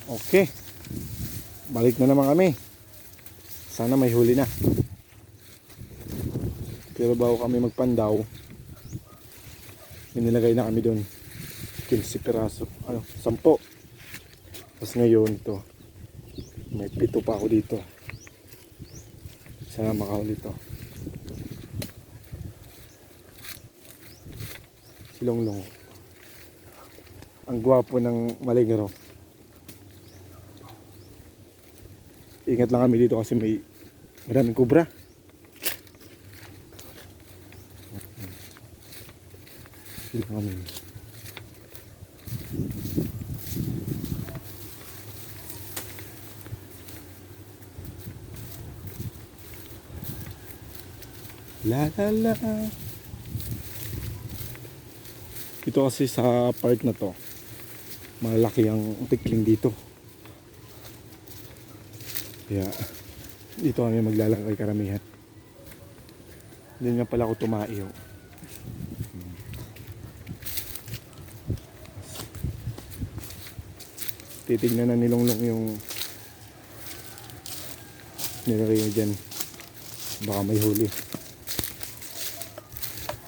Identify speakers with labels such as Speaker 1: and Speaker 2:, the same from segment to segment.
Speaker 1: Okay, balik na naman kami. Sana may huli na. Pero bago kami magpandaw, inilagay na kami doon 15 piraso, 10. Tapos ngayon ito, may 7 pa ako dito. Sana makahuli to. Silonglong. Ang gwapo ng Maligro. Ingat lang kami dito kasi may maraming kubra. Sila kami. La la la. Ito kasi sa part na to, malaki ang tikling dito. Kaya dito kami maglalakay karamihan. Hindi nga pala ako tumaiyo. Titignan na nilonglong yung nilagay niya dyan. Baka may huli.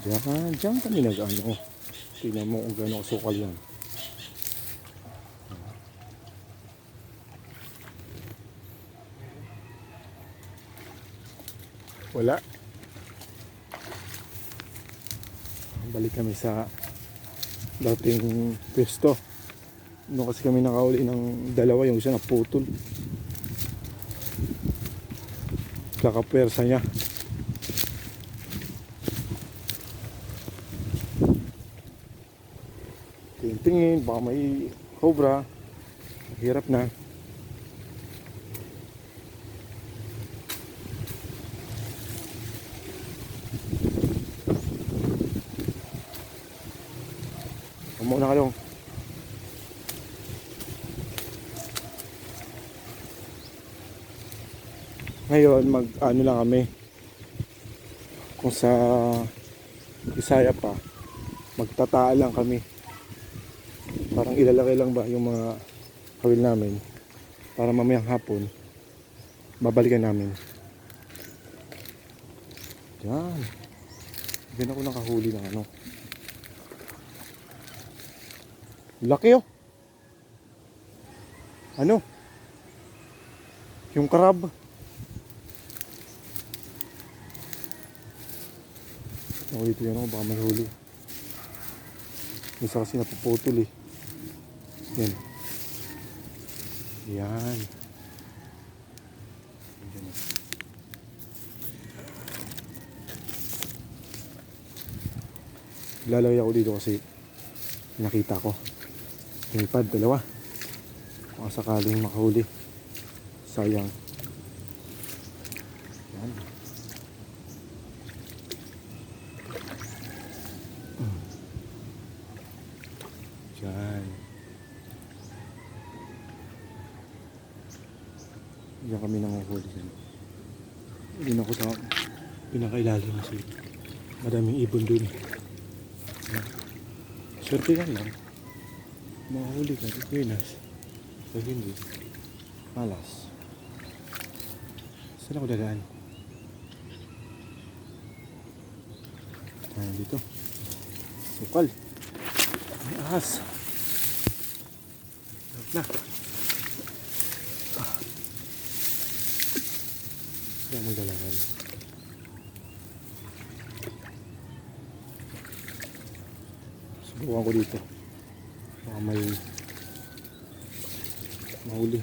Speaker 1: Diyan kami nag-ano. Tingnan mo kung gano'ng sukal yan. Wala. Balik kami sa dating pwesto. Doon kasi kami nakauli ng dalawa, yung isa naputol. Kakapwersa niya. Tingin, baka may cobra. Hirap na. Muna ka lang. Ngayon mag-ano lang kami. Kung sa Bisaya pa, magtataan lang kami. Parang ilalaki lang ba yung mga kawil namin para mamayang hapon babalikan namin. Yan. Diyan ako nakahuli ng ano. Laki oh. Ano? Yung crab. Ako dito yan ako, baka may huli. Isa kasi napuputol eh. Yan. Yan. Lalagay ako dito kasi nakita ko. Lumipad, dalawa. Baka sakaling makahuli. Sayang. Yan. Yan. Diyan kami nanguhuli. Hindi na ko ito pinakailalim kasi maraming ibon dun. Swerte yan lang. Makahuli ka, Pinas. Pag hindi, malas. Saan ako dadaan? Ayan dito. Sukal. May ahas. Na. Saan mo dalagan? Subukan ko dito. Baka may mahuli.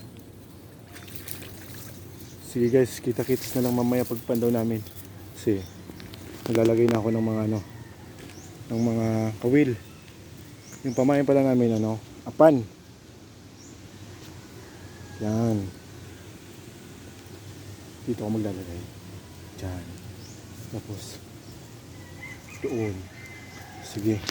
Speaker 1: Sige guys, kita-kits na lang mamaya pagpandaw namin. Kasi naglalagay na ako ng mga ng mga kawil. Yung pamain pala namin apan. Yan. Dito ako maglalagay. Diyan. Tapos doon. Sige.